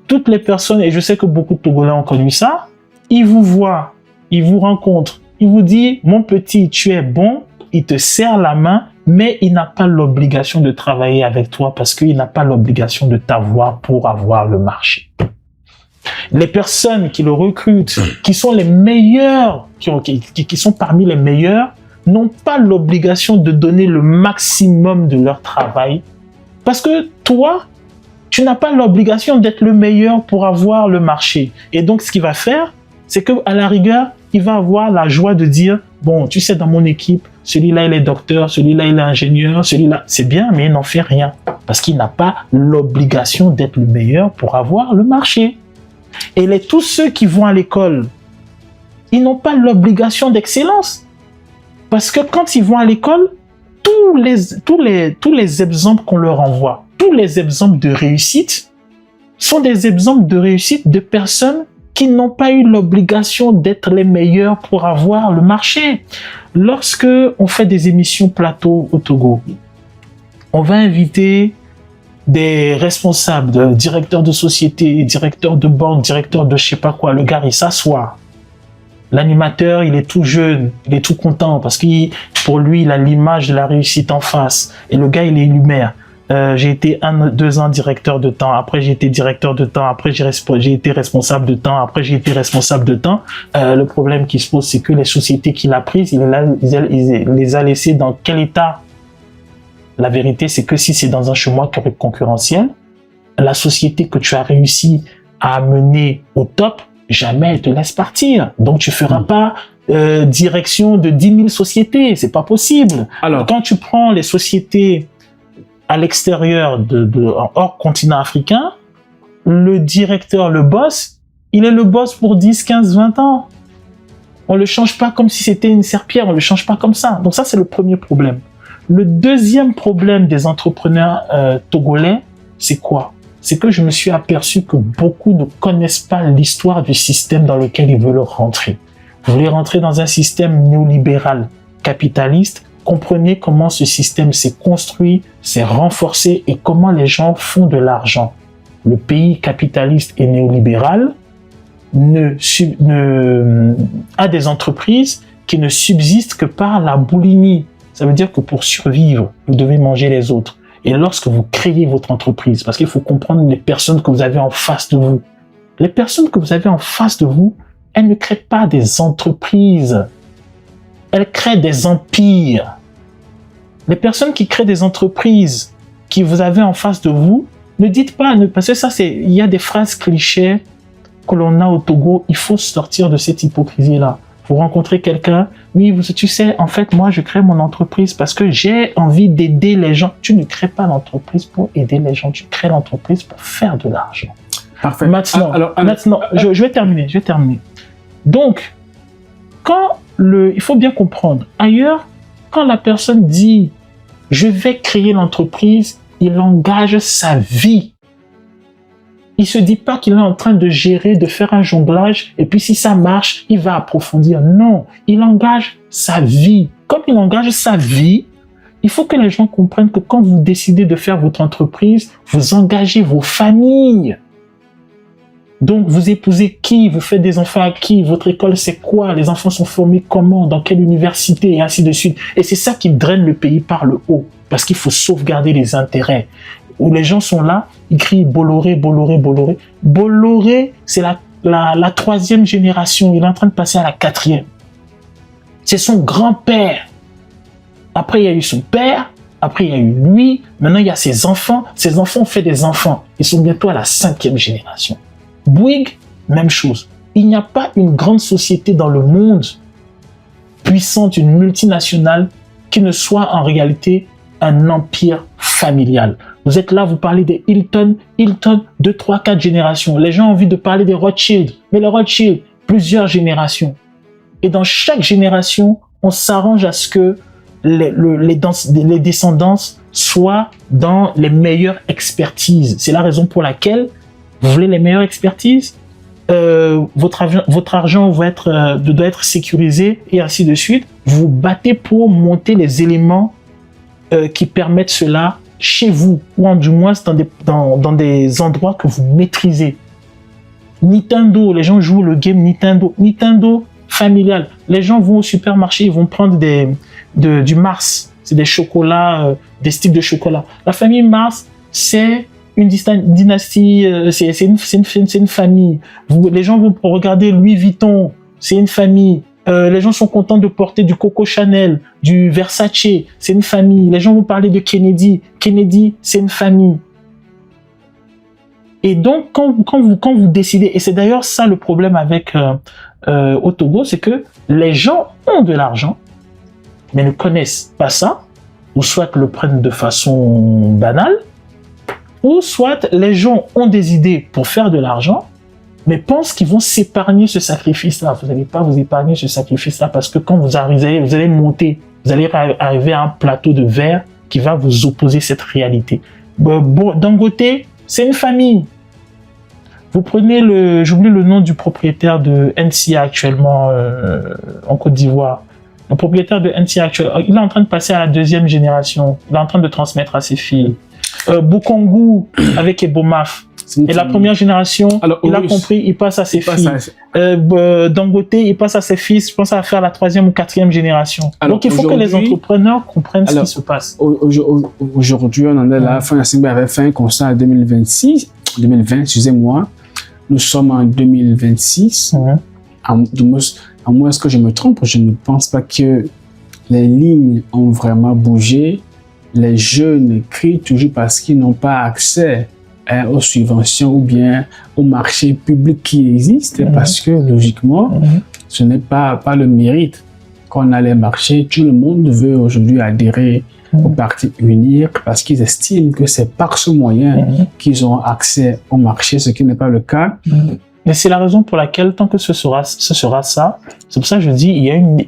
toutes les personnes, et je sais que beaucoup de Togolais ont connu ça, ils vous voient, ils vous rencontrent, ils vous disent, mon petit, tu es bon, il te serre la main, mais il n'a pas l'obligation de travailler avec toi parce qu'il n'a pas l'obligation de t'avoir pour avoir le marché. Les personnes qui le recrutent, qui sont les meilleurs, qui sont parmi les meilleurs, n'ont pas l'obligation de donner le maximum de leur travail parce que toi, tu n'as pas l'obligation d'être le meilleur pour avoir le marché. Et donc, ce qu'il va faire, c'est qu'à la rigueur, il va avoir la joie de dire, bon, tu sais, dans mon équipe, celui-là, il est docteur, celui-là, il est ingénieur, celui-là, c'est bien, mais il n'en fait rien. Parce qu'il n'a pas l'obligation d'être le meilleur pour avoir le marché. Et tous ceux qui vont à l'école, ils n'ont pas l'obligation d'excellence. Parce que quand ils vont à l'école, tous les exemples qu'on leur envoie, tous les exemples de réussite, sont des exemples de réussite de personnes qui n'ont pas eu l'obligation d'être les meilleurs pour avoir le marché. Lorsque on fait des émissions plateau au Togo, on va inviter des responsables, des directeurs de société, directeurs de banque, directeurs de je sais pas quoi. Le gars, il s'assoit. L'animateur, il est tout jeune, il est tout content parce que pour lui, il a l'image de la réussite en face. Et le gars, il est énumère. J'ai été 2 ans directeur de temps, après j'ai été directeur de temps, après j'ai été responsable de temps, après j'ai été responsable de temps. Le problème qui se pose, c'est que les sociétés qu'il a prises, il les a laissées dans quel état? La vérité, c'est que si c'est dans un chemin concurrentiel, la société que tu as réussi à amener au top, jamais elle te laisse partir. Donc tu feras pas direction de 10 000 sociétés, c'est pas possible. Alors, quand tu prends les sociétés à l'extérieur hors continent africain, le directeur, le boss, il est le boss pour 10, 15, 20 ans. On le change pas comme si c'était une serpillière, on le change pas comme ça. Donc ça, c'est le premier problème. Le deuxième problème des entrepreneurs togolais, c'est quoi? C'est que je me suis aperçu que beaucoup ne connaissent pas l'histoire du système dans lequel ils veulent rentrer. Vous voulez rentrer dans un système néolibéral, capitaliste, comprenez comment ce système s'est construit, s'est renforcé et comment les gens font de l'argent. Le pays capitaliste et néolibéral a des entreprises qui ne subsistent que par la boulimie. Ça veut dire que pour survivre, vous devez manger les autres. Et lorsque vous créez votre entreprise, parce qu'il faut comprendre les personnes que vous avez en face de vous. Les personnes que vous avez en face de vous, elles ne créent pas des entreprises. Elles créent des empires. Les personnes qui créent des entreprises qui vous avez en face de vous, ne dites pas, parce que ça, il y a des phrases clichés que l'on a au Togo, il faut sortir de cette hypocrisie-là. Vous rencontrez quelqu'un, oui, tu sais, en fait, moi, je crée mon entreprise parce que j'ai envie d'aider les gens. Tu ne crées pas l'entreprise pour aider les gens, tu crées l'entreprise pour faire de l'argent. Parfait. Maintenant, je vais terminer. Donc, il faut bien comprendre, ailleurs, quand la personne dit « je vais créer l'entreprise », il engage sa vie. Il se dit pas qu'il est en train de gérer, de faire un jonglage, et puis si ça marche, il va approfondir. Non, il engage sa vie. Comme il engage sa vie, il faut que les gens comprennent que quand vous décidez de faire votre entreprise, vous engagez vos familles. Donc, vous épousez qui? Vous faites des enfants à qui? Votre école, c'est quoi? Les enfants sont formés comment? Dans quelle université? Et ainsi de suite. Et c'est ça qui draine le pays par le haut. Parce qu'il faut sauvegarder les intérêts. Où les gens sont là, ils crient Bolloré, Bolloré, Bolloré. Bolloré, c'est la 3e génération. Il est en train de passer à la 4e. C'est son grand-père. Après, il y a eu son père. Après, il y a eu lui. Maintenant, il y a ses enfants. Ses enfants ont fait des enfants. Ils sont bientôt à la 5e génération. Bouygues, même chose. Il n'y a pas une grande société dans le monde puissante, une multinationale, qui ne soit en réalité un empire familial. Vous êtes là, vous parlez des Hilton, 2, 3, 4 générations. Les gens ont envie de parler des Rothschild, mais les Rothschild, plusieurs générations. Et dans chaque génération, on s'arrange à ce que les descendants soient dans les meilleures expertises. C'est la raison pour laquelle vous voulez les meilleures expertises. Votre argent doit être sécurisé et ainsi de suite. Vous vous battez pour monter les éléments qui permettent cela chez vous, ou du moins dans des endroits que vous maîtrisez. Nintendo, les gens jouent le game Nintendo familial. Les gens vont au supermarché, ils vont prendre du Mars, c'est des chocolats, des sticks de chocolat. La famille Mars, c'est une dynastie, c'est une famille. Les gens vont regarder Louis Vuitton, c'est une famille. Les gens sont contents de porter du Coco Chanel, du Versace, c'est une famille. Les gens vont parler de Kennedy, c'est une famille. Et donc, quand vous décidez, et c'est d'ailleurs ça le problème avec au Togo, c'est que les gens ont de l'argent, mais ne connaissent pas ça, ou soit le prennent de façon banale, ou soit les gens ont des idées pour faire de l'argent, mais pensent qu'ils vont s'épargner ce sacrifice-là. Vous n'allez pas vous épargner ce sacrifice-là parce que quand vous allez monter, vous allez arriver à un plateau de verre qui va vous opposer cette réalité. Dangote, c'est une famille. Vous prenez j'oublie le nom du propriétaire de NCA actuellement en Côte d'Ivoire. Le propriétaire de NCA actuellement, il est en train de passer à la 2e génération. Il est en train de transmettre à ses filles. Bukongu avec Ebomaf. Et la première génération, alors, il a compris, il passe à ses filles. Dangote, il passe à ses fils. Je pense à faire la 3e ou 4e génération. Alors, donc, il faut que les entrepreneurs comprennent ce qui se passe. Aujourd'hui, on en est là. Financing avait fait un constat en 2020, excusez-moi. Nous sommes en 2026. À moins que je me trompe, je ne pense pas que les lignes ont vraiment bougé. Les jeunes crient toujours parce qu'ils n'ont pas accès aux subventions ou bien au marché public qui existe, parce que logiquement, ce n'est pas le mérite qu'on a les marchés. Tout le monde veut aujourd'hui adhérer au parti unique parce qu'ils estiment que c'est par ce moyen qu'ils ont accès au marché, ce qui n'est pas le cas. Mais c'est la raison pour laquelle, tant que ce sera ça, c'est pour ça que je dis il y a une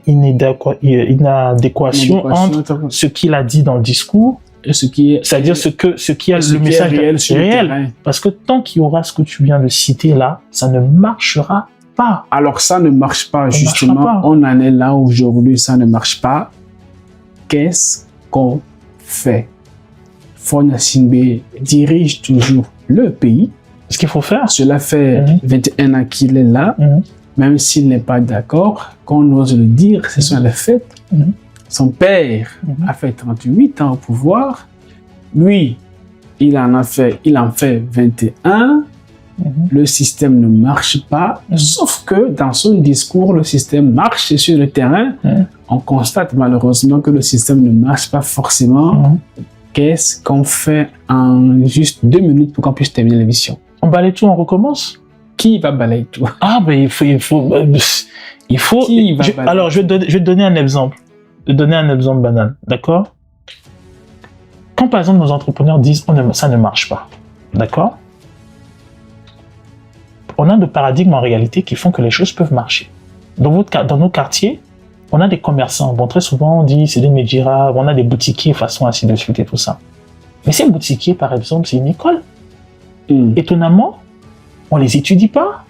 inadéquation entre ce qu'il a dit dans le discours, c'est-à-dire ce qui a le message réel. Parce que tant qu'il y aura ce que tu viens de citer là, ça ne marchera pas. Alors ça ne marche pas, justement. On en est là aujourd'hui, ça ne marche pas. Qu'est-ce qu'on fait? Faure Gnassingbé dirige toujours le pays. Ce qu'il faut faire. Cela fait 21 ans qu'il est là, même s'il n'est pas d'accord, qu'on ose le dire, ce sont les faits. Son père a fait 38 ans au pouvoir. Lui, il en fait 21. Le système ne marche pas, sauf que dans son discours, le système marche et sur le terrain, on constate malheureusement que le système ne marche pas forcément. Qu'est-ce qu'on fait en juste 2 minutes pour qu'on puisse terminer l'émission? On balaye tout, on recommence. Qui va balayer tout? Ah, ben il faut. Alors, je vais te donner un exemple. Je vais te donner un exemple banal, d'accord? Quand par exemple nos entrepreneurs disent ça ne marche pas, d'accord? On a des paradigmes en réalité qui font que les choses peuvent marcher. Dans nos quartiers, on a des commerçants. Bon, très souvent on dit c'est des médiras, on a des boutiquiers façon ainsi de suite et tout ça. Mais ces boutiquiers, par exemple, c'est une école. Étonnamment, on les étudie pas.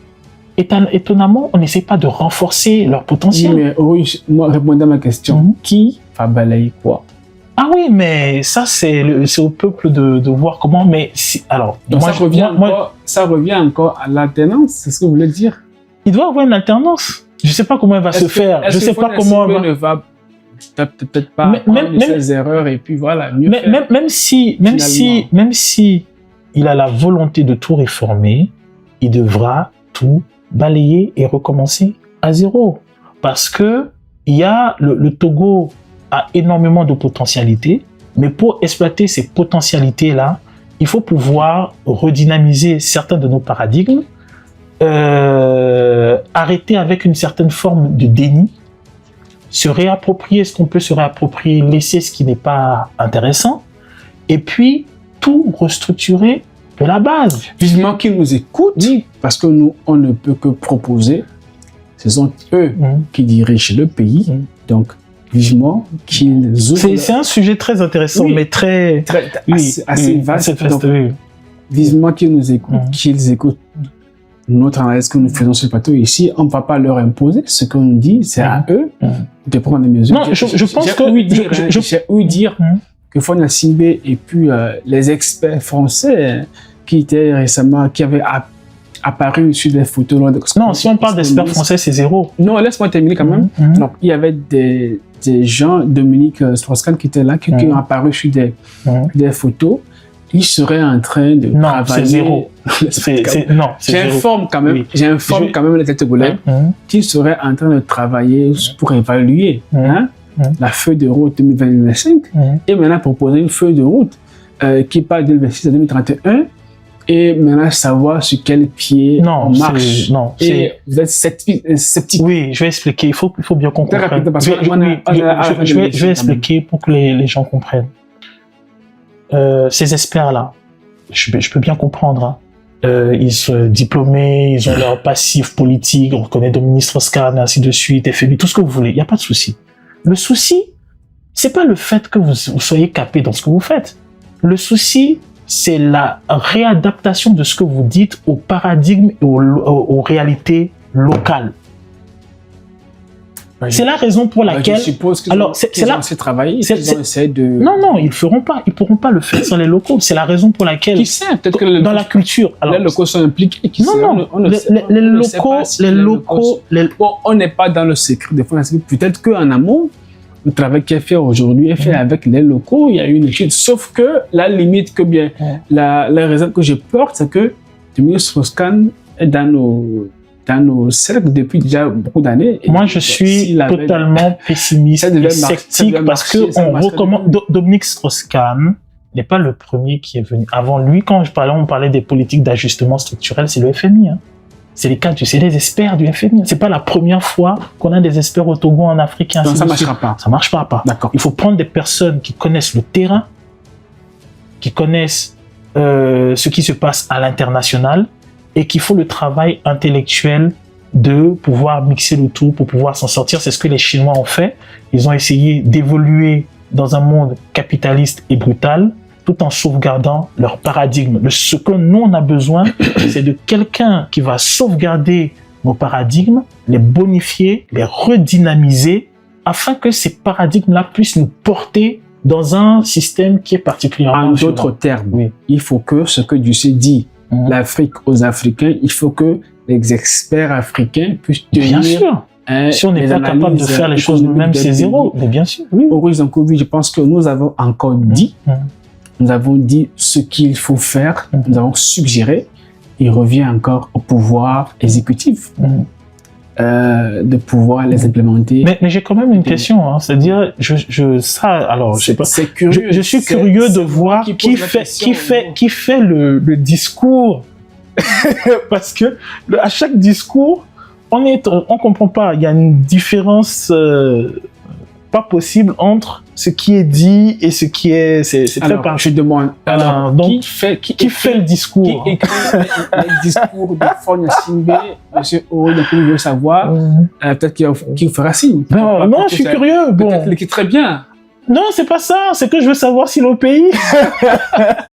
Étonnamment, on n'essaie pas de renforcer leur potentiel. Oui, moi, répondez à ma question. Qui va balayer quoi? Ah oui, mais ça, c'est au peuple de voir comment. Mais alors, donc ça revient encore à l'alternance, c'est ce que vous voulez dire? Il doit avoir une alternance. Je ne sais pas comment elle va se faire. Je ne sais pas comment elle va. Peut-être pas apprendre ses erreurs et puis voilà. Même si il a la volonté de tout réformer, il devra tout balayer et recommencer à zéro. Parce que le Togo a énormément de potentialités, mais pour exploiter ces potentialités-là, il faut pouvoir redynamiser certains de nos paradigmes, arrêter avec une certaine forme de déni, se réapproprier ce qu'on peut se réapproprier, laisser ce qui n'est pas intéressant, et puis tout restructurer de la base. Vivement qu'ils nous écoutent, parce que nous, on ne peut que proposer. Ce sont eux qui dirigent le pays. Donc, vivement qu'ils ouvrent. C'est un sujet très intéressant, mais très assez vaste. Donc, vivement qu'ils nous écoutent, qu'ils écoutent notre analyse que nous faisons sur le plateau ici. On ne va pas leur imposer ce qu'on nous dit, c'est à eux de prendre des mesures. Non, je pense que j'ai ouï dire que Fonia Simbe et puis les experts français qui étaient récemment, qui avaient apparu sur des photos. Non, si on parle d'experts français, c'est zéro. Non, laisse-moi terminer quand même. Donc, il y avait des gens, Dominique Strauss-Kahn, qui étaient là, qui ont apparu sur des photos. Ils seraient en train de travailler. C'est zéro. Non, c'est zéro. J'informe quand même les têtes togolais qu'ils seraient en train de travailler pour évaluer la feuille de route 2025 et maintenant proposer une feuille de route qui part de 2026 à 2031 et maintenant savoir sur quel pied on marche. Et vous êtes sceptique. Oui, je vais expliquer. Il faut bien qu'on comprenne. Très rapide, parce que je vais expliquer pour que les gens comprennent. Ces experts-là, je peux bien comprendre. Ils sont diplômés, ils ont leur passif politique, on reconnaît Dominique Strauss-Kahn, ainsi de suite, FMI, tout ce que vous voulez. Il n'y a pas de souci. Le souci, c'est pas le fait que vous soyez capé dans ce que vous faites. Le souci, c'est la réadaptation de ce que vous dites au paradigme et aux réalités locales. C'est la raison pour laquelle. Je suppose qu'ils ont essayé de travailler. Ils ont essayé de. Non, ils ne feront pas. Ils ne pourront pas le faire sans les locaux. C'est la raison pour laquelle. Qui sait, peut-être que dans la culture. Alors, les locaux sont impliqués. Non, les locaux. Bon, on n'est pas dans le secret des fois. Peut-être qu'en amont, le travail qui est fait aujourd'hui est fait avec les locaux. Il y a une étude. Sauf que la limite que bien, la raison que je porte, c'est que Dominique Strauss-Kahn est dans nos cercles depuis déjà beaucoup d'années. Moi, je suis totalement pessimiste et sceptique parce que on recommande. Dominique Strauss-Kahn n'est pas le premier qui est venu. Avant lui, quand on parlait des politiques d'ajustement structurel, c'est le FMI. C'est les experts du FMI. C'est pas la première fois qu'on a des experts au Togo, en Afrique. Donc ça marchera pas. Ça marchera pas. D'accord. Il faut prendre des personnes qui connaissent le terrain, qui connaissent ce qui se passe à l'international, et qu'il faut le travail intellectuel de pouvoir mixer le tout pour pouvoir s'en sortir. C'est ce que les Chinois ont fait. Ils ont essayé d'évoluer dans un monde capitaliste et brutal tout en sauvegardant leur paradigme. Ce que nous, on a besoin, c'est de quelqu'un qui va sauvegarder nos paradigmes, les bonifier, les redynamiser, afin que ces paradigmes-là puissent nous porter dans un système qui est particulièrement... En d'autres termes, il faut que ce que Dieu s'est dit, l'Afrique aux Africains, il faut que les experts africains puissent tenir... Bien sûr. Si on n'est pas capable de faire les choses nous-mêmes, c'est zéro. Mais bien sûr. Oui. Horizon Covid, je pense que nous avons encore dit, nous avons dit ce qu'il faut faire, nous avons suggéré. Il revient encore au pouvoir exécutif de pouvoir les implémenter. Mais j'ai quand même une question, c'est-à-dire, alors, je sais pas. C'est curieux. Je suis curieux de voir qui fait le discours. Parce que à chaque discours, on comprend pas. Il y a une différence pas possible entre ce qui est dit et ce qui est. C'est très pas. Je demande. Alors, donc qui fait le discours? Qui écrit le discours de Fonia Simbe, Monsieur Ori, donc il veut savoir. Peut-être qu'il fera signe. Non, je suis curieux. Peut-être qu'il écrit très bien. Non, c'est pas ça. C'est que je veux savoir si le pays.